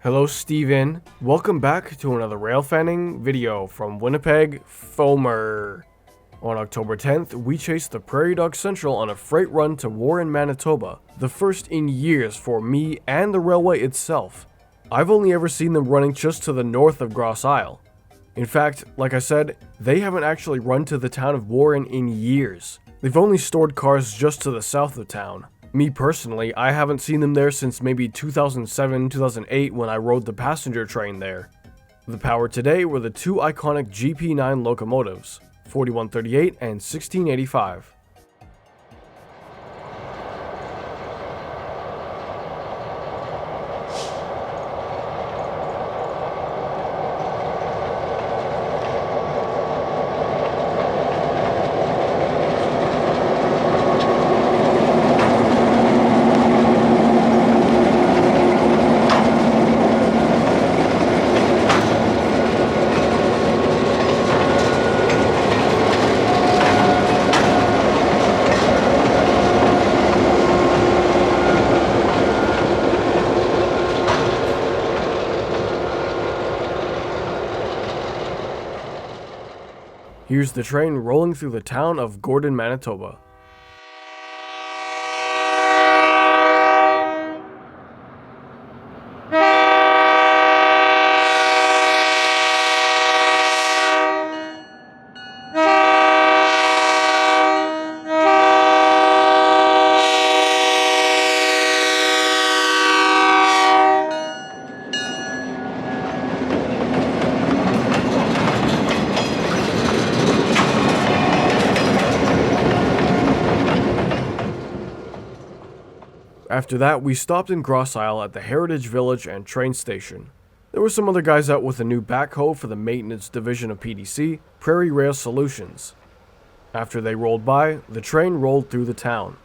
Hello Steven, welcome back to another rail fanning video from Winnipeg, Fomer. On October 10th, we chased the Prairie Dog Central on a freight run to Warren, Manitoba, the first in years for me and the railway itself. I've only ever seen them running just to the north of Grassie. In fact, like I said, they haven't actually run to the town of Warren in years. They've only stored cars just to the south of town. Me personally, I haven't seen them there since maybe 2007, 2008 when I rode the passenger train there. The power today were the two iconic GP9 locomotives, 4138 and 1685. Here's the train rolling through the town of Gordon, Manitoba. After that, we stopped in Grassie at the Heritage Village and train station. There were some other guys out with a new backhoe for the maintenance division of PDC, Prairie Rail Solutions. After they rolled by, the train rolled through the town.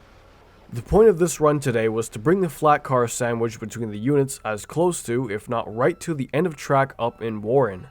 The point of this run today was to bring the flat car sandwich between the units as close to, if not right to the end of track up in Warren.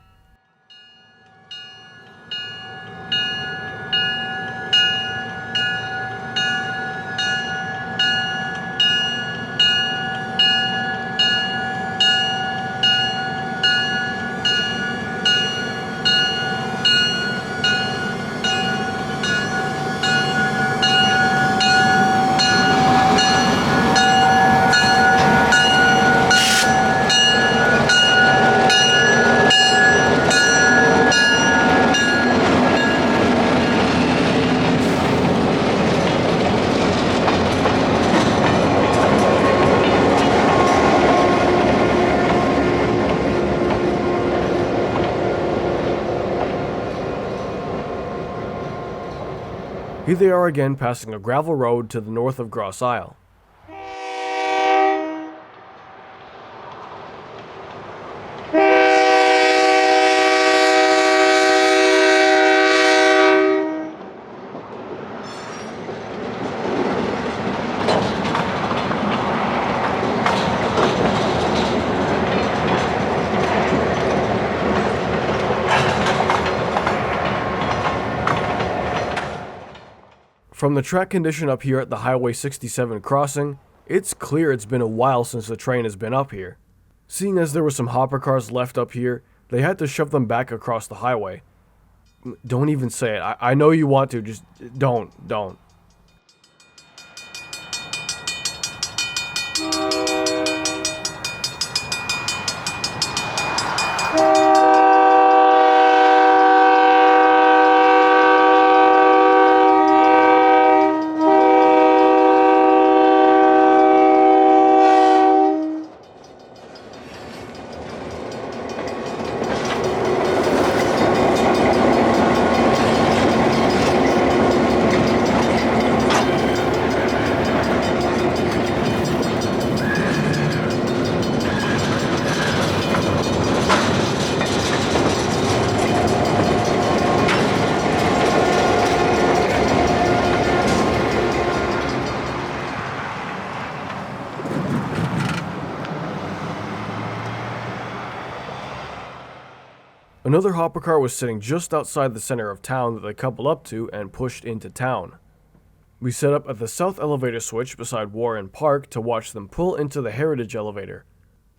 Here they are again passing a gravel road to the north of Grassie. From the track condition up here at the Highway 67 crossing, it's clear it's been a while since the train has been up here. Seeing as there were some hopper cars left up here, they had to shove them back across the highway. Don't even say it. I know you want to, just don't. Another hopper car was sitting just outside the center of town that they coupled up to and pushed into town. We set up at the south elevator switch beside Warren Park to watch them pull into the Heritage elevator.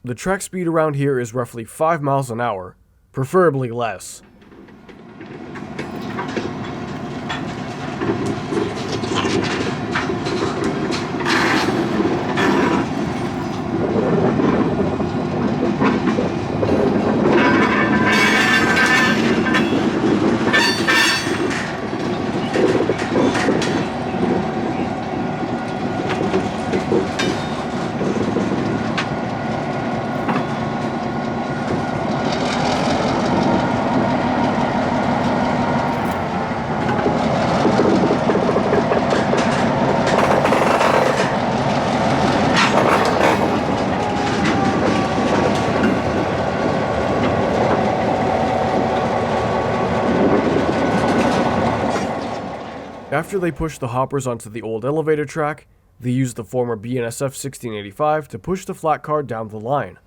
The track speed around here is roughly 5 miles an hour, preferably less. After they pushed the hoppers onto the old elevator track, they used the former BNSF 1685 to push the flat car down the line.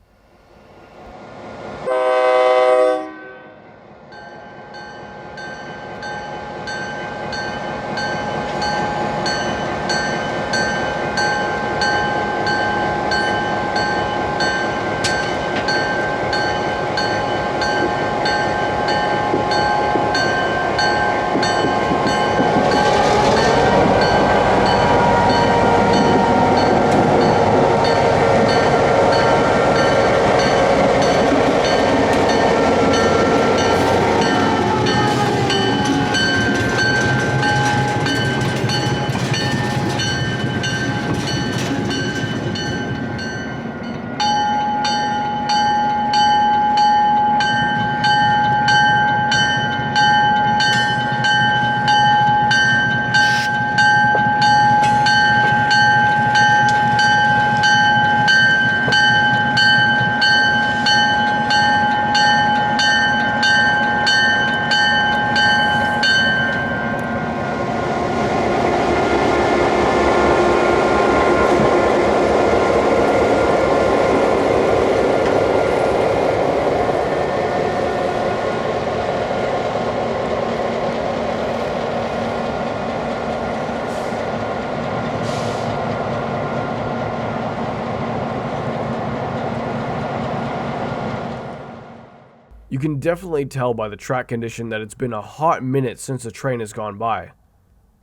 You can definitely tell by the track condition that it's been a hot minute since the train has gone by.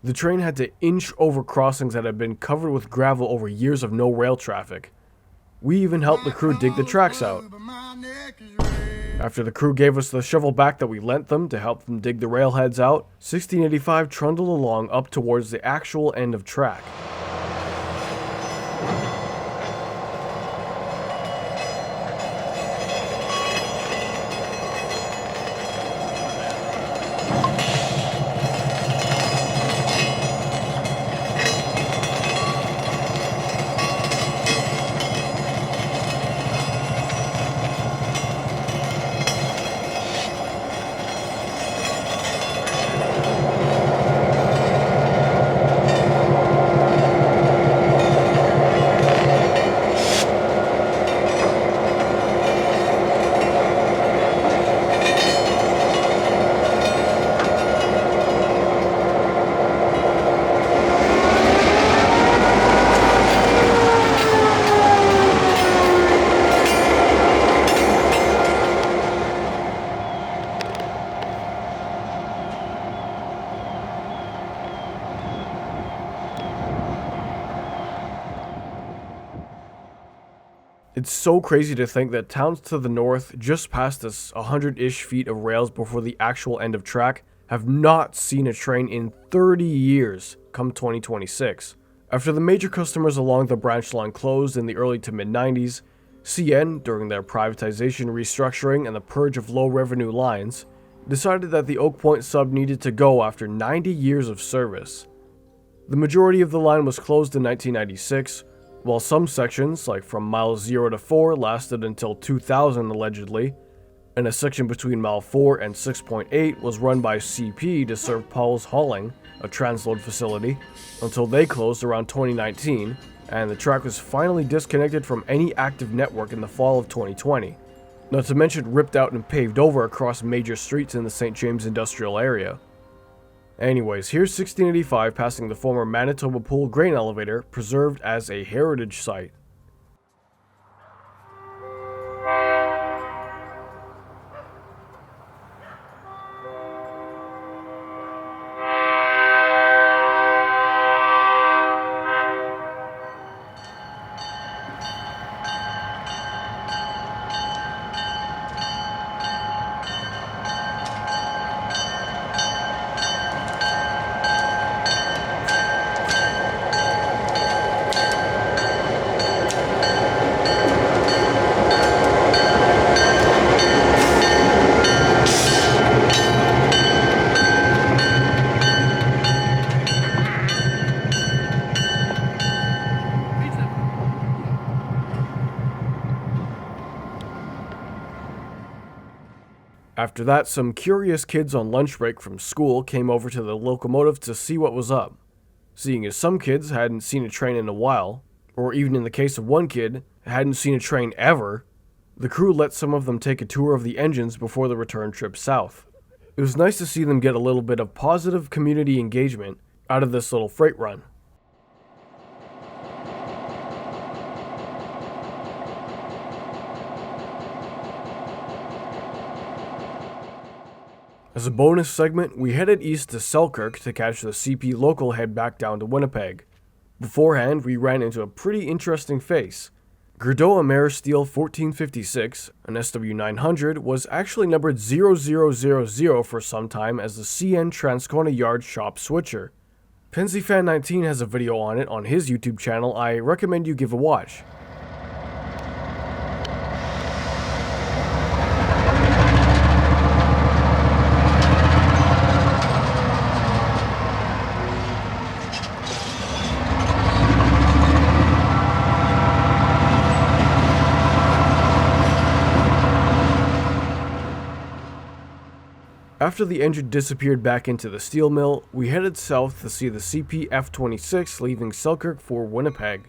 The train had to inch over crossings that had been covered with gravel over years of no rail traffic. We even helped the crew dig the tracks out. After the crew gave us the shovel back that we lent them to help them dig the railheads out, 1685 trundled along up towards the actual end of track. It's so crazy to think that towns to the north, just past us 100-ish feet of rails before the actual end of track, have not seen a train in 30 years come 2026. After the major customers along the branch line closed in the early to mid-90s, CN, during their privatization restructuring and the purge of low-revenue lines, decided that the Oak Point sub needed to go after 90 years of service. The majority of the line was closed in 1996, while some sections, like from miles 0 to 4, lasted until 2000 allegedly, and a section between mile 4 and 6.8 was run by CP to serve Paul's Hauling, a transload facility, until they closed around 2019, and the track was finally disconnected from any active network in the fall of 2020, not to mention ripped out and paved over across major streets in the St. James industrial area. Anyways, here's 1685 passing the former Manitoba Pool grain elevator, preserved as a heritage site. After that, some curious kids on lunch break from school came over to the locomotive to see what was up. Seeing as some kids hadn't seen a train in a while, or even in the case of one kid, hadn't seen a train ever, the crew let some of them take a tour of the engines before the return trip south. It was nice to see them get a little bit of positive community engagement out of this little freight run. As a bonus segment, we headed east to Selkirk to catch the CP local head back down to Winnipeg. Beforehand, we ran into a pretty interesting face. Gerdoa Mare Steel 1456, an SW900, was actually numbered 0000 for some time as the CN Transcona Yard Shop Switcher. PensyFan19 has a video on it on his YouTube channel. I recommend you give a watch. After the engine disappeared back into the steel mill, we headed south to see the CP F26 leaving Selkirk for Winnipeg.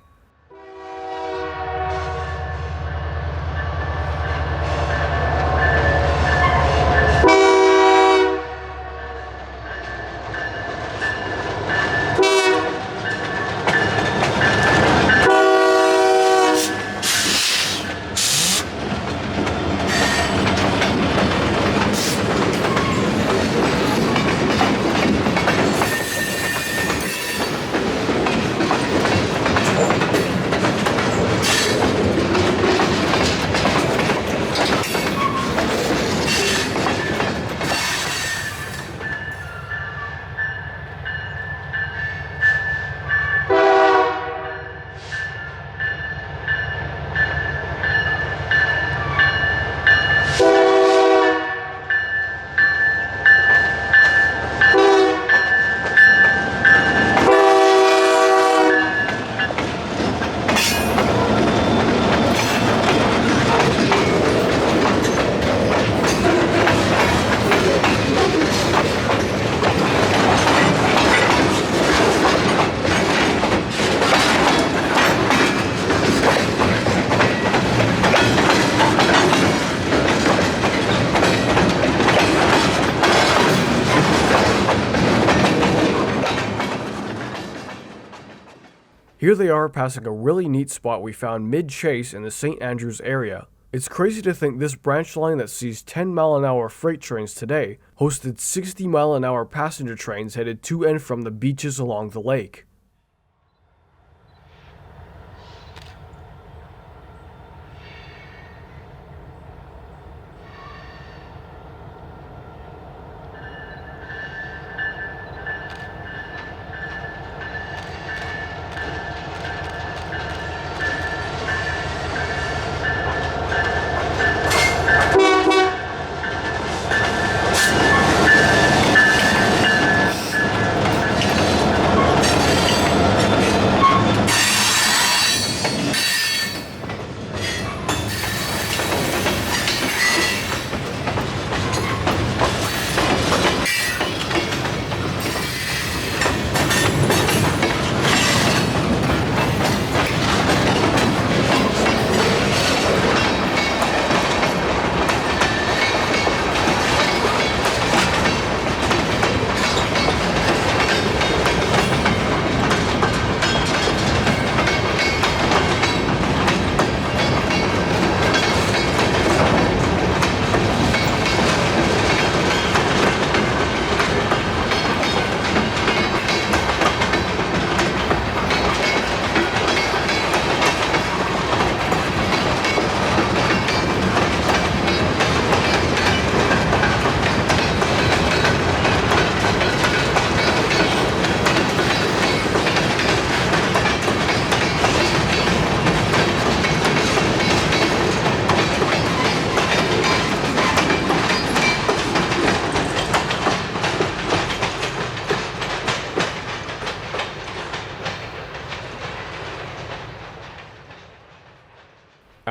Here they are passing a really neat spot we found mid-chase in the St. Andrews area. It's crazy to think this branch line that sees 10-mile-an-hour freight trains today hosted 60-mile-an-hour passenger trains headed to and from the beaches along the lake.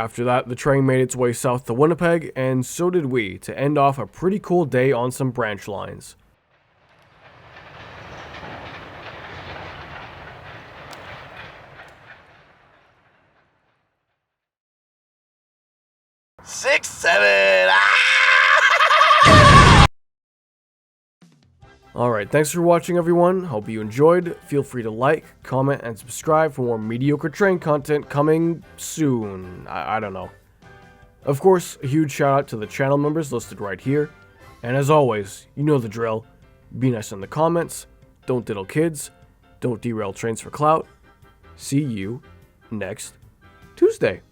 After that, the train made its way south to Winnipeg, and so did we, to end off a pretty cool day on some branch lines. Six, seven. Alright, thanks for watching everyone, hope you enjoyed. Feel free to like, comment, and subscribe for more mediocre train content coming soon. I don't know. Of course, a huge shout out to the channel members listed right here. And as always, you know the drill. Be nice in the comments, don't diddle kids, don't derail trains for clout. See you next Tuesday.